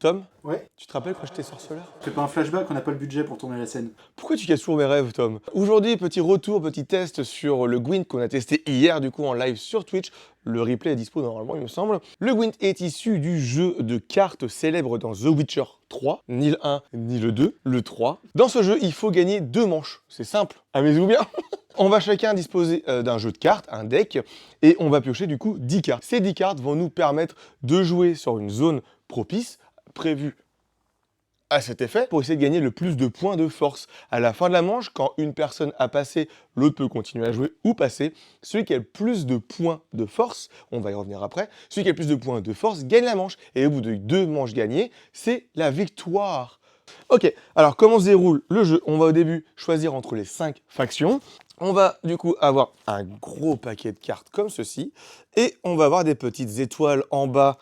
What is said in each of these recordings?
Tom, Ouais. tu te rappelles quand j'étais sorceleur? Fais pas un flashback, on n'a pas le budget pour tourner la scène. Pourquoi tu casses toujours mes rêves, Tom? Aujourd'hui, petit retour, petit test sur le Gwent qu'on a testé hier, du coup, en live sur Twitch. Le replay est dispo normalement, il me semble. Le Gwent est issu du jeu de cartes célèbre dans The Witcher 3, ni le 1, ni le 2, le 3. Dans ce jeu, il faut gagner 2 manches. C'est simple, amusez-vous bien. On va chacun disposer d'un jeu de cartes, un deck, et on va piocher du coup 10 cartes. Ces 10 cartes vont nous permettre de jouer sur une zone propice, prévue à cet effet, pour essayer de gagner le plus de points de force. À la fin de la manche, quand une personne a passé, l'autre peut continuer à jouer ou passer. Celui qui a le plus de points de force, on va y revenir après, celui qui a le plus de points de force gagne la manche. Et au bout de 2 manches gagnées, c'est la victoire. Ok, alors comment se déroule le jeu? On va au début choisir entre les 5 factions. On va du coup avoir un gros paquet de cartes comme ceci. Et on va avoir des petites étoiles en bas,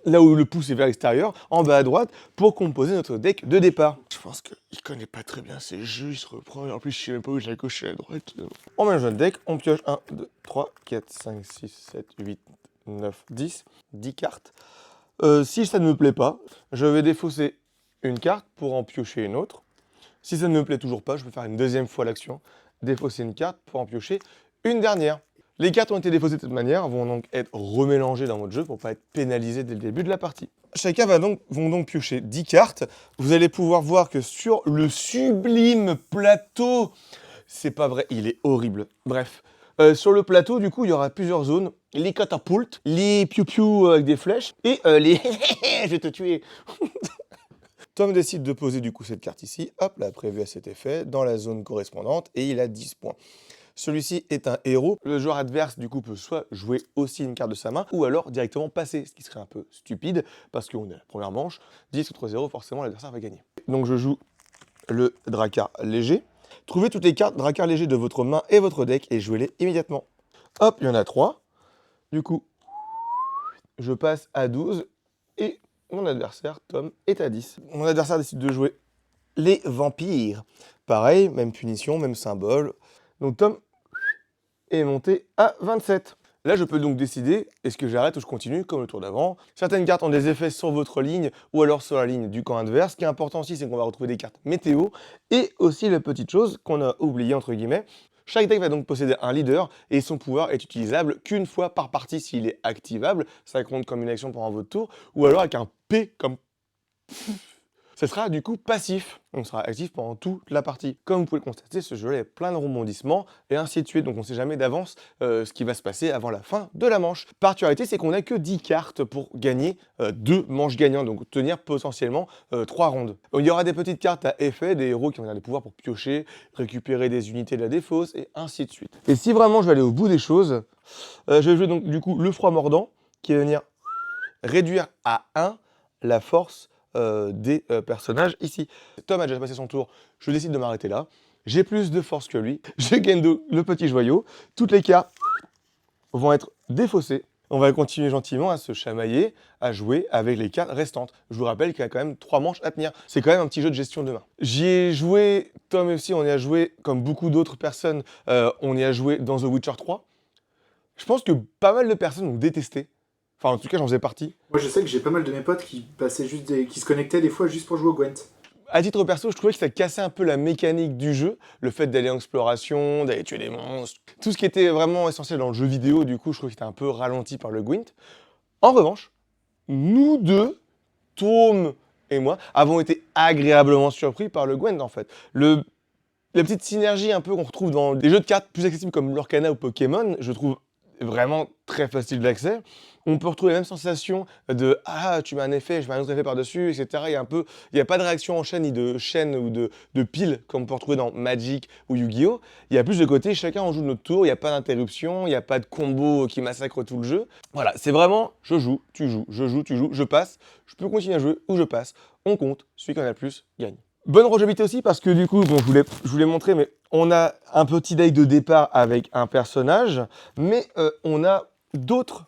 là où le pouce est vers l'extérieur, en bas à droite, pour composer notre deck de départ. Je pense qu'il connaît pas très bien ces jeux, il se reprend, en plus je sais même pas où je la gauche et la droite. On met notre deck, on pioche 1, 2, 3, 4, 5, 6, 7, 8, 9, 10, 10 cartes. Si ça ne me plaît pas, je vais défausser une carte pour en piocher une autre. Si ça ne me plaît toujours pas, je vais faire une deuxième fois l'action, défausser une carte pour en piocher une dernière. Les cartes ont été défaussées de cette manière, vont donc être remélangées dans votre jeu pour ne pas être pénalisées dès le début de la partie. Chacun vont donc piocher 10 cartes. Vous allez pouvoir voir que sur le sublime plateau, c'est pas vrai, il est horrible. Bref, sur le plateau, du coup, il y aura plusieurs zones. Les catapultes, les piou-piou avec des flèches, et les je vais te tuer. Tom décide de poser du coup cette carte ici, hop, là, prévu à cet effet, dans la zone correspondante, et il a 10 points. Celui-ci est un héros. Le joueur adverse, du coup, peut soit jouer aussi une carte de sa main, ou alors directement passer, ce qui serait un peu stupide, parce qu'on est à la première manche, 10 contre 0, forcément l'adversaire va gagner. Donc je joue le Drakkar léger. Trouvez toutes les cartes Drakkar léger de votre main et votre deck, et jouez-les immédiatement. Hop, il y en a 3. Du coup, je passe à 12, et mon adversaire, Tom, est à 10. Mon adversaire décide de jouer les vampires. Pareil, même punition, même symbole. Donc Tom est monté à 27. Là, je peux donc décider, est-ce que j'arrête ou je continue, comme le tour d'avant. Certaines cartes ont des effets sur votre ligne, ou alors sur la ligne du camp adverse. Ce qui est important aussi, c'est qu'on va retrouver des cartes météo, et aussi la petite chose qu'on a oubliée, entre guillemets. Chaque deck va donc posséder un leader, et son pouvoir est utilisable qu'une fois par partie s'il est activable. Ça compte comme une action pendant votre tour, ou alors avec un P comme... Ce sera du coup passif, on sera actif pendant toute la partie. Comme vous pouvez le constater, ce jeu est plein de rebondissements et ainsi de suite, donc on ne sait jamais d'avance ce qui va se passer avant la fin de la manche. Particularité, c'est qu'on n'a que 10 cartes pour gagner 2 manches gagnantes, donc tenir potentiellement 3 rondes. Il y aura des petites cartes à effet, des héros qui vont avoir des pouvoirs pour piocher, récupérer des unités de la défausse et ainsi de suite. Et si vraiment je vais aller au bout des choses, je vais jouer donc du coup le froid mordant qui va venir réduire à 1 la force des personnages ici. Tom a déjà passé son tour, je décide de m'arrêter là. J'ai plus de force que lui, je gagne le petit joyau. Toutes les cartes vont être défaussées. On va continuer gentiment à se chamailler, à jouer avec les cartes restantes. Je vous rappelle qu'il y a quand même 3 manches à tenir. C'est quand même un petit jeu de gestion de main. J'y ai joué, Tom aussi, on y a joué, comme beaucoup d'autres personnes, on y a joué dans The Witcher 3. Je pense que pas mal de personnes ont détesté. Enfin, en tout cas, j'en faisais partie. Moi, je sais que j'ai pas mal de mes potes qui passaient qui se connectaient des fois juste pour jouer au Gwent. À titre perso, je trouvais que ça cassait un peu la mécanique du jeu, le fait d'aller en exploration, d'aller tuer des monstres, tout ce qui était vraiment essentiel dans le jeu vidéo, du coup, je trouve que c'était un peu ralenti par le Gwent. En revanche, nous deux, Tom et moi, avons été agréablement surpris par le Gwent, en fait. La petite synergie un peu qu'on retrouve dans des jeux de cartes plus accessibles comme Lorcana ou Pokémon, je trouve vraiment très facile d'accès. On peut retrouver la même sensation de « Ah, tu mets un effet, je mets un autre effet par-dessus, etc. » Il n'y a pas de réaction en chaîne, ni de chaîne ou de pile, comme on peut retrouver dans Magic ou Yu-Gi-Oh! Il y a plus de côté, chacun en joue de notre tour, il n'y a pas d'interruption, il n'y a pas de combo qui massacre tout le jeu. Voilà, c'est vraiment je joue, tu joues, je joue, tu joues, je passe, je peux continuer à jouer ou je passe. On compte, celui qui en a le plus gagne. Bonne rejouabilité aussi parce que du coup, bon, je voulais montrer, mais on a un petit deck de départ avec un personnage, mais on a d'autres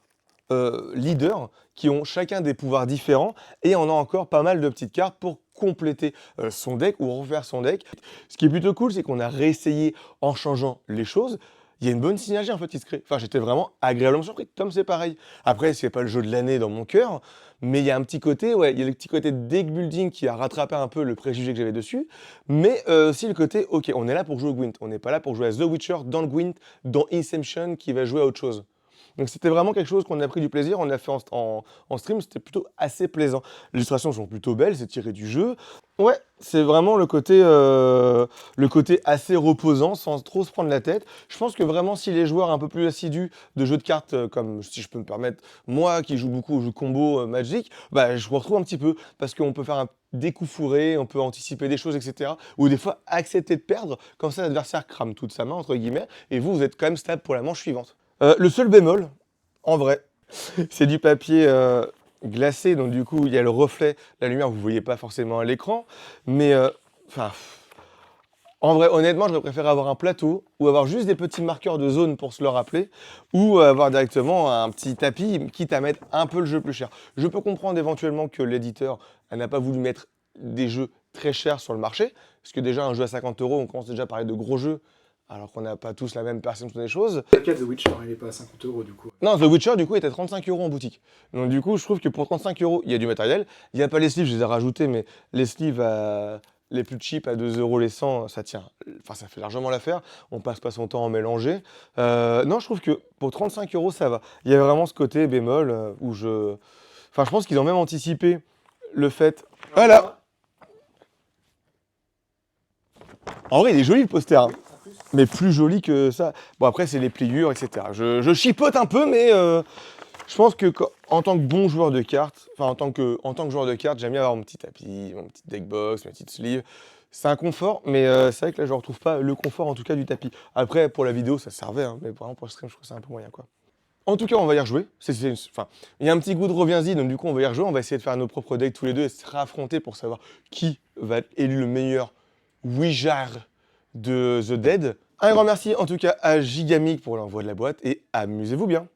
leaders qui ont chacun des pouvoirs différents et on a encore pas mal de petites cartes pour compléter son deck ou refaire son deck. Ce qui est plutôt cool, c'est qu'on a réessayé en changeant les choses. il y a une bonne synergie en fait qui se crée. Enfin, j'étais vraiment agréablement surpris. Tom, c'est pareil. Après, c'est pas le jeu de l'année dans mon cœur, mais il y a un petit côté, ouais, il y a le petit côté deck building qui a rattrapé un peu le préjugé que j'avais dessus, mais aussi le côté, ok, on est là pour jouer au Gwent, on n'est pas là pour jouer à The Witcher dans le Gwent, dans Inception qui va jouer à autre chose. Donc c'était vraiment quelque chose qu'on a pris du plaisir, on a fait en stream, c'était plutôt assez plaisant. Les illustrations sont plutôt belles, c'est tiré du jeu. Ouais, c'est vraiment le côté assez reposant, sans trop se prendre la tête. Je pense que vraiment, si les joueurs un peu plus assidus de jeux de cartes, comme si je peux me permettre, moi qui joue beaucoup aux jeux combo Magic, bah, je retrouve un petit peu, parce qu'on peut faire des coups fourrés, on peut anticiper des choses, etc. Ou des fois accepter de perdre, quand ça l'adversaire crame toute sa main, entre guillemets, et vous êtes quand même stable pour la manche suivante. Le seul bémol, en vrai, c'est du papier glacé, donc du coup, il y a le reflet, la lumière, vous ne voyez pas forcément à l'écran, mais enfin, en vrai, honnêtement, j'aurais préféré avoir un plateau ou avoir juste des petits marqueurs de zone pour se le rappeler, ou avoir directement un petit tapis, quitte à mettre un peu le jeu plus cher. Je peux comprendre éventuellement que l'éditeur n'a pas voulu mettre des jeux très chers sur le marché, parce que déjà, un jeu à 50 €, on commence déjà à parler de gros jeux, alors qu'on n'a pas tous la même perception des choses. Le cas de The Witcher, il est pas à 50 € du coup. Non, The Witcher, du coup, est à 35 € en boutique. Donc, du coup, je trouve que pour 35 €, il y a du matériel. Il n'y a pas les sleeves, je les ai rajoutés, mais les sleeves les plus cheap à 2 € les 100, ça tient. Enfin, ça fait largement l'affaire. On passe pas son temps à en mélanger. Non, je trouve que pour 35 €, ça va. Il y a vraiment ce côté bémol où je. Enfin, je pense qu'ils ont même anticipé le fait. Voilà! En vrai, il est joli le poster, hein. Mais plus joli que ça. Bon, après, c'est les pliures, etc. Je chipote un peu, mais je pense que en tant que bon joueur de cartes, enfin en tant que joueur de cartes, j'aime bien avoir mon petit tapis, mon petit deckbox, ma petite sleeve. C'est un confort, mais c'est vrai que là, je ne retrouve pas le confort, en tout cas, du tapis. Après, pour la vidéo, ça servait, hein, mais vraiment pour le stream, je trouve ça un peu moyen, quoi. En tout cas, on va y rejouer. Enfin, il y a un petit goût de reviens-y, donc du coup, on va y rejouer. On va essayer de faire nos propres decks tous les deux et se réaffronter pour savoir qui va être élu le meilleur Wizard de The Dead. Un grand merci en tout cas à Gigamic pour l'envoi de la boîte et amusez-vous bien.